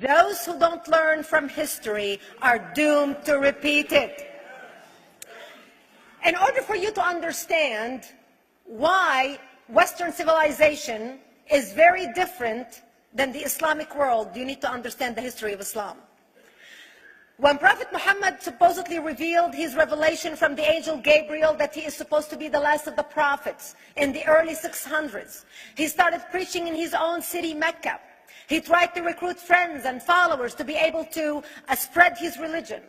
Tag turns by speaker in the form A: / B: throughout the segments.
A: Those who don't learn from history are doomed to repeat it. In order for you to understand why Western civilization is very different than the Islamic world, you need to understand the history of Islam. When Prophet Muhammad supposedly revealed his revelation from the angel Gabriel that he is supposed to be the last of the prophets in the early 600s, he started preaching in his own city, Mecca. He tried to recruit friends and followers to be able to spread his religion.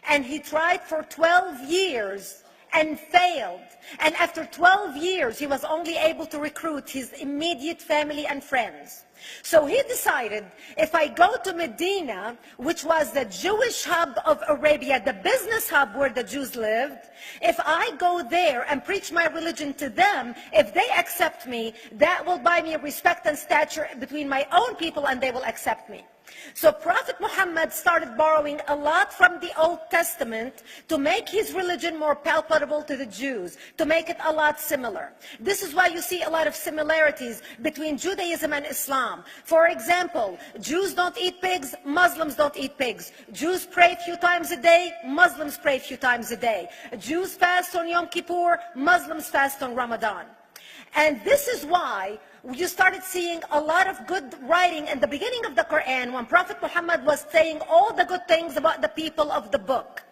A: And he tried for 12 years and failed. And after 12 years, he was only able to recruit his immediate family and friends. So he decided, if I go to Medina, which was the Jewish hub of Arabia, the business hub where the Jews lived, if I go there and preach my religion to them, if they accept me, that will buy me respect and stature between my own people, and they will accept me. So Prophet Muhammad started borrowing a lot from the Old Testament to make his religion more palpable to the Jews, to make it a lot similar. This is why you see a lot of similarities between Judaism and Islam. For example, Jews don't eat pigs, Muslims don't eat pigs. Jews pray a few times a day, Muslims pray a few times a day. Jews fast on Yom Kippur, Muslims fast on Ramadan. And this is why you started seeing a lot of good writing in the beginning of the Quran when Prophet Muhammad was saying all the good things about the people of the book.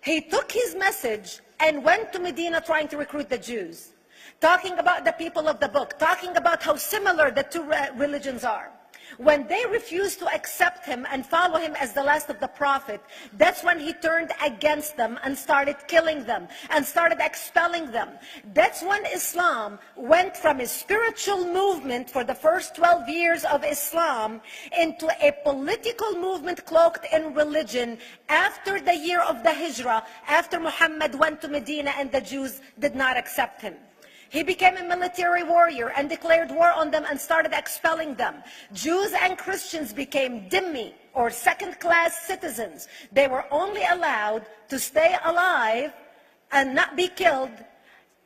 A: He took his message and went to Medina trying to recruit the Jews, talking about the people of the book, talking about how similar the two religions are. When they refused to accept him and follow him as the last of the prophet, that's when he turned against them and started killing them and started expelling them. That's when Islam went from a spiritual movement for the first 12 years of Islam into a political movement cloaked in religion after the year of the Hijrah, after Muhammad went to Medina and the Jews did not accept him. He became a military warrior and declared war on them and started expelling them. Jews and Christians became dhimmi, or second-class citizens. They were only allowed to stay alive and not be killed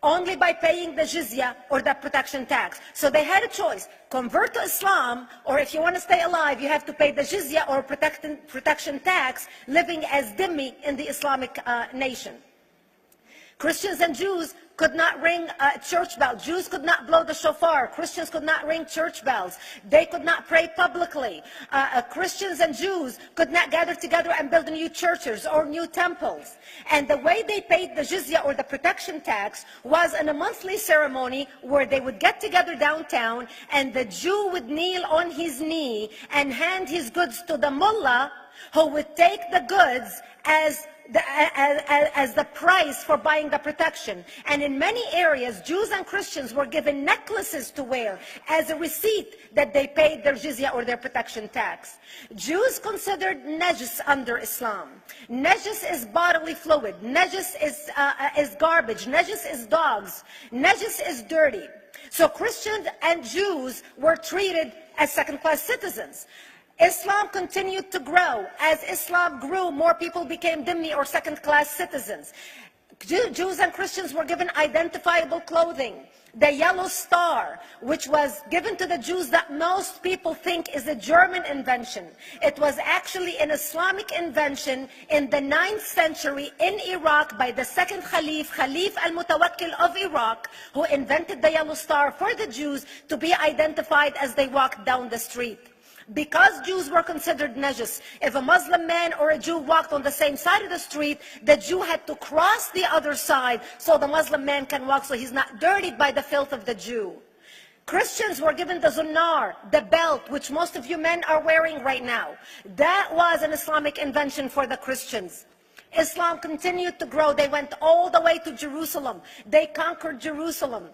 A: only by paying the jizya or the protection tax. So they had a choice: convert to Islam, or if you want to stay alive, you have to pay the jizya or protection tax, living as dhimmi in the Islamic nation. Christians and Jews could not ring church bells. Jews could not blow the shofar. Christians could not ring church bells. They could not pray publicly. Christians and Jews could not gather together and build new churches or new temples. And the way they paid the jizya or the protection tax was in a monthly ceremony where they would get together downtown and the Jew would kneel on his knee and hand his goods to the mullah, who would take the goods as the price for buying the protection. And in many areas, Jews and Christians were given necklaces to wear as a receipt that they paid their jizya or their protection tax. Jews considered najis under Islam. Najis is bodily fluid. Najis is garbage. Najis is dogs. Najis is dirty. So Christians and Jews were treated as second-class citizens. Islam continued to grow. As Islam grew, more people became dhimmi or second-class citizens. Jews and Christians were given identifiable clothing. The yellow star, which was given to the Jews that most people think is a German invention. It was actually an Islamic invention in the 9th century in Iraq by the second Khalif al-Mutawakkil of Iraq, who invented the yellow star for the Jews to be identified as they walked down the street. Because Jews were considered najis, if a Muslim man or a Jew walked on the same side of the street, the Jew had to cross the other side so the Muslim man can walk, so he's not dirtied by the filth of the Jew. Christians were given the zunnar, the belt, which most of you men are wearing right now. That was an Islamic invention for the Christians. Islam continued to grow. They went all the way to Jerusalem. They conquered Jerusalem.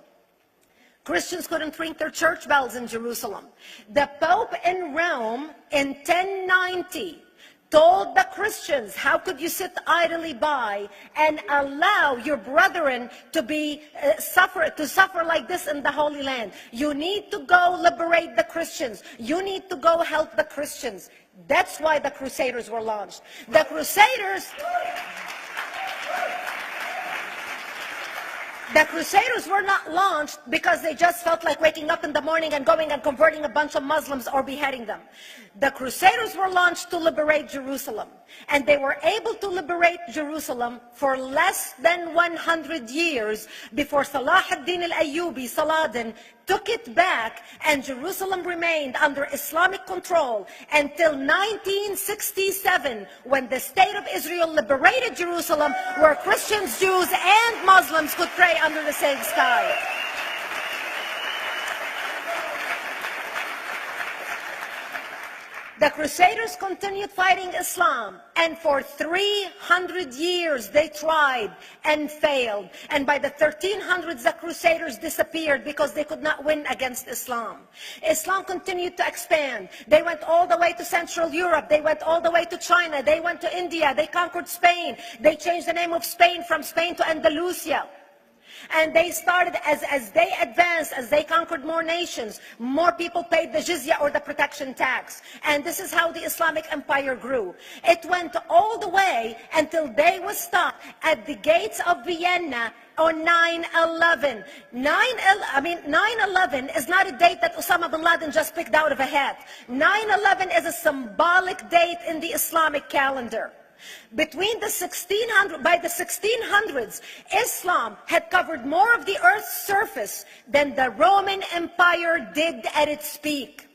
A: Christians couldn't ring their church bells in Jerusalem. The Pope in Rome in 1090 told the Christians, how could you sit idly by and allow your brethren to suffer like this in the Holy Land? You need to go liberate the Christians. You need to go help the Christians. That's why the Crusaders were launched. The Crusaders... The Crusaders were not launched because they just felt like waking up in the morning and going and converting a bunch of Muslims or beheading them. The Crusaders were launched to liberate Jerusalem. And they were able to liberate Jerusalem for less than 100 years before Salah ad-Din al-Ayyubi, Saladin, took it back, and Jerusalem remained under Islamic control until 1967, when the State of Israel liberated Jerusalem, where Christians, Jews, and Muslims could pray under the same sky. The Crusaders continued fighting Islam, and for 300 years they tried and failed. And by the 1300s, the Crusaders disappeared because they could not win against Islam. Islam continued to expand. They went all the way to Central Europe. They went all the way to China. They went to India. They conquered Spain. They changed the name of Spain from Spain to Andalusia. And they started, as they advanced, as they conquered more nations, more people paid the jizya, or the protection tax. And this is how the Islamic Empire grew. It went all the way until they were stopped at the gates of Vienna on 9/11. 9/11 is not a date that Osama bin Laden just picked out of a hat. 9/11 is a symbolic date in the Islamic calendar. By the 1600s, Islam had covered more of the earth's surface than the Roman Empire did at its peak.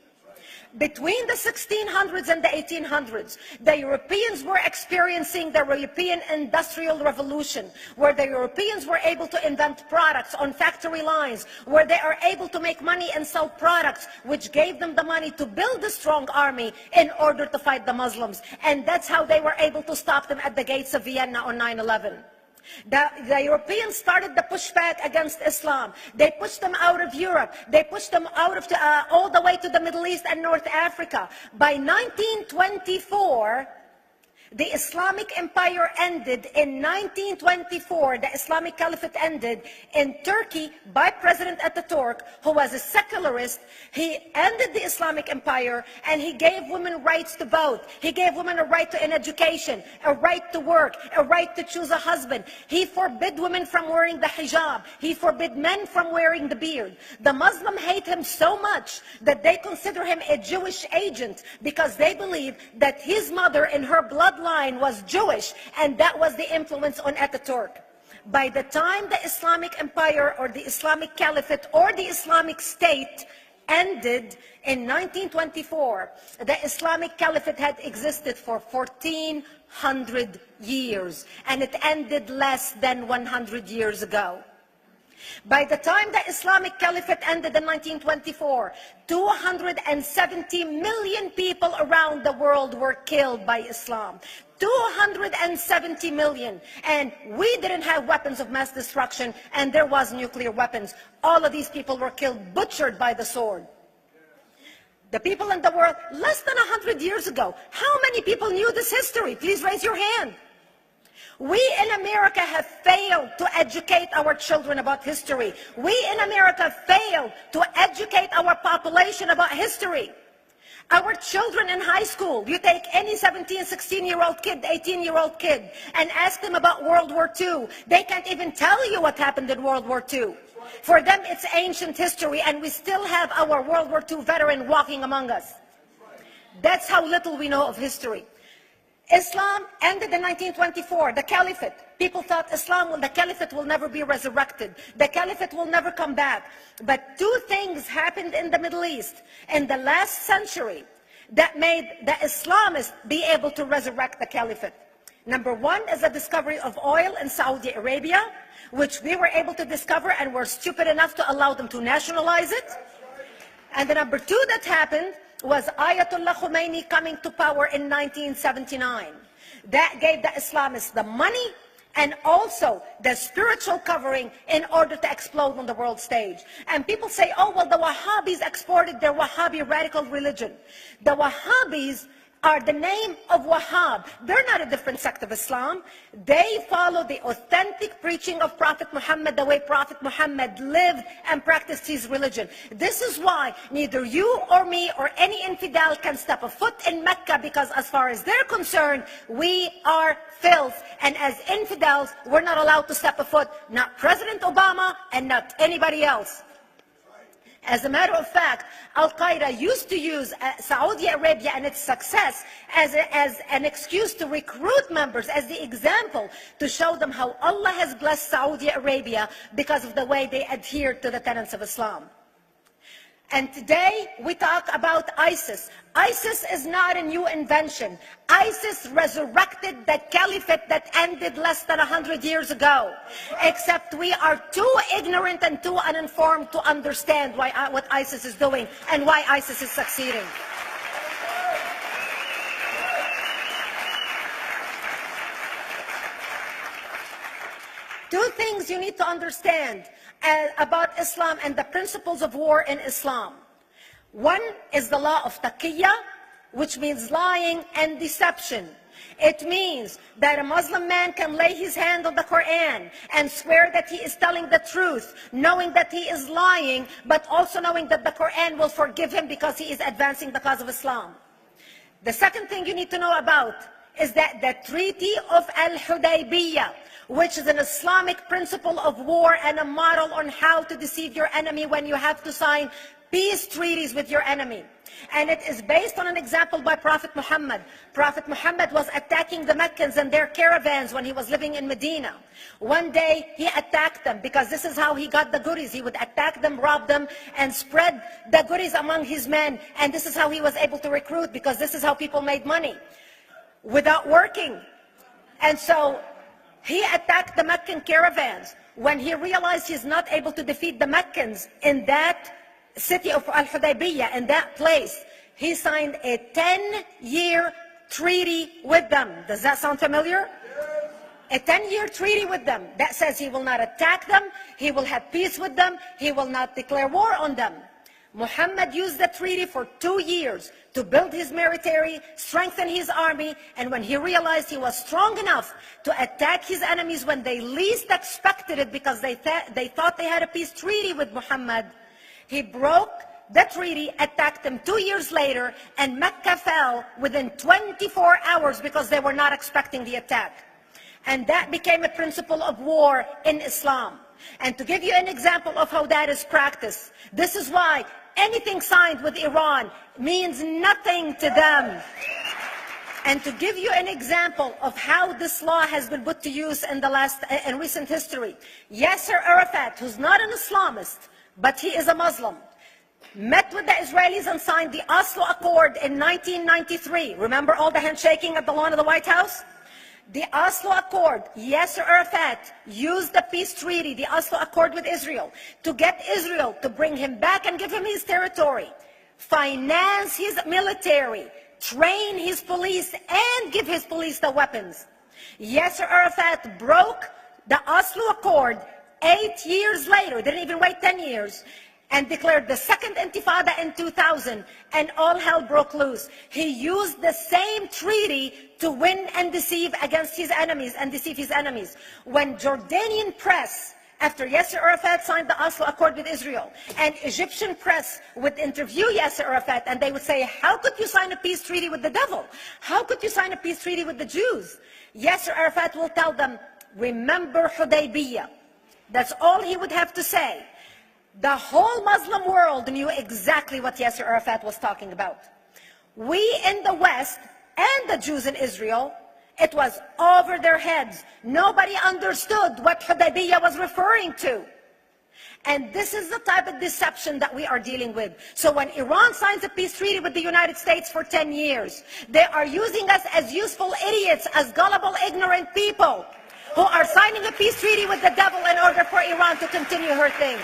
A: Between the 1600s and the 1800s, the Europeans were experiencing the European Industrial Revolution, where the Europeans were able to invent products on factory lines, where they are able to make money and sell products, which gave them the money to build a strong army in order to fight the Muslims. And that's how they were able to stop them at the gates of Vienna on 9/11. The Europeans started the pushback against Islam. They pushed them out of Europe. They pushed them out of all the way to the Middle East and North Africa. By 1924, the Islamic Empire ended. In 1924, the Islamic Caliphate ended in Turkey by President Ataturk, who was a secularist. He ended the Islamic Empire, and he gave women rights to vote. He gave women a right to an education, a right to work, a right to choose a husband. He forbid women from wearing the hijab. He forbid men from wearing the beard. The Muslims hate him so much that they consider him a Jewish agent, because they believe that his mother in her bloodline was Jewish, and that was the influence on Ataturk. By the time the Islamic Empire, or the Islamic Caliphate, or the Islamic State ended in 1924, the Islamic Caliphate had existed for 1400 years, and it ended less than 100 years ago. By the time the Islamic Caliphate ended in 1924, 270 million people around the world were killed by Islam. 270 million. And we didn't have weapons of mass destruction, and there was nuclear weapons. All of these people were killed, butchered by the sword. The people in the world, less than 100 years ago, how many people knew this history? Please raise your hand. We in America have failed to educate our children about history. We in America failed to educate our population about history. Our children in high school, you take any 17, 16-year-old kid, 18-year-old kid, and ask them about World War II. They can't even tell you what happened in World War II. For them, it's ancient history, and we still have our World War II veteran walking among us. That's how little we know of history. Islam ended in 1924, the Caliphate. People thought the Caliphate will never be resurrected. The Caliphate will never come back. But two things happened in the Middle East in the last century that made the Islamists be able to resurrect the Caliphate. Number one is the discovery of oil in Saudi Arabia, which we were able to discover and were stupid enough to allow them to nationalize it. And the number two that happened was Ayatollah Khomeini coming to power in 1979. That gave the Islamists the money and also the spiritual covering in order to explode on the world stage. And people say, oh, well, the Wahhabis exported their Wahhabi radical religion. The Wahhabis are the name of Wahhab. They're not a different sect of Islam. They follow the authentic preaching of Prophet Muhammad, the way Prophet Muhammad lived and practiced his religion. This is why neither you or me or any infidel can step a foot in Mecca, because as far as they're concerned, we are filth. And as infidels, we're not allowed to step a foot, not President Obama and not anybody else. As a matter of fact, Al-Qaeda used to use Saudi Arabia and its success as an excuse to recruit members, as the example to show them how Allah has blessed Saudi Arabia because of the way they adhere to the tenets of Islam. And today we talk about ISIS. ISIS is not a new invention. ISIS resurrected the caliphate that ended less than 100 years ago. Except we are too ignorant and too uninformed to understand what ISIS is doing and why ISIS is succeeding. Two things you need to understand about Islam and the principles of war in Islam. One is the law of taqiyya, which means lying and deception. It means that a Muslim man can lay his hand on the Quran and swear that he is telling the truth, knowing that he is lying, but also knowing that the Quran will forgive him because he is advancing the cause of Islam. The second thing you need to know about is that the Treaty of Al-Hudaybiyah, which is an Islamic principle of war and a model on how to deceive your enemy when you have to sign peace treaties with your enemy. And it is based on an example by Prophet Muhammad. Prophet Muhammad was attacking the Meccans and their caravans when he was living in Medina. One day he attacked them because this is how he got the goodies. He would attack them, rob them, and spread the goodies among his men. And this is how he was able to recruit, because this is how people made money without working. And so he attacked the Meccan caravans. When he realized he's not able to defeat the Meccans in that city of Al-Hudaybiyah, in that place, he signed a 10-year treaty with them. Does that sound familiar? A 10-year treaty with them that says he will not attack them, he will have peace with them, he will not declare war on them. Muhammad used the treaty for 2 years to build his military, strengthen his army, and when he realized he was strong enough to attack his enemies when they least expected it, because they thought they had a peace treaty with Muhammad, he broke the treaty, attacked them 2 years later, and Mecca fell within 24 hours because they were not expecting the attack. And that became a principle of war in Islam. And to give you an example of how that is practiced, this is why anything signed with Iran means nothing to them. And to give you an example of how this law has been put to use in recent history, Yasser Arafat, who's not an Islamist, but he is a Muslim, met with the Israelis and signed the Oslo Accord in 1993. Remember all the handshaking at the lawn of the White House? The Oslo Accord, Yasser Arafat used the peace treaty, the Oslo Accord with Israel, to get Israel to bring him back and give him his territory, finance his military, train his police, and give his police the weapons. Yasser Arafat broke the Oslo Accord 8 years later, didn't even wait 10 years, and declared the second intifada in 2000, and all hell broke loose. He used the same treaty to win and deceive against his enemies and deceive his enemies. When Jordanian press, after Yasser Arafat signed the Oslo Accord with Israel, and Egyptian press would interview Yasser Arafat, and they would say, how could you sign a peace treaty with the devil? How could you sign a peace treaty with the Jews? Yasser Arafat will tell them, remember Hudaybiyah. That's all he would have to say. The whole Muslim world knew exactly what Yasser Arafat was talking about. We in the West and the Jews in Israel, it was over their heads. Nobody understood what Hudaybiyah was referring to. And this is the type of deception that we are dealing with. So when Iran signs a peace treaty with the United States for 10 years, they are using us as useful idiots, as gullible, ignorant people who are signing a peace treaty with the devil in order for Iran to continue her thing.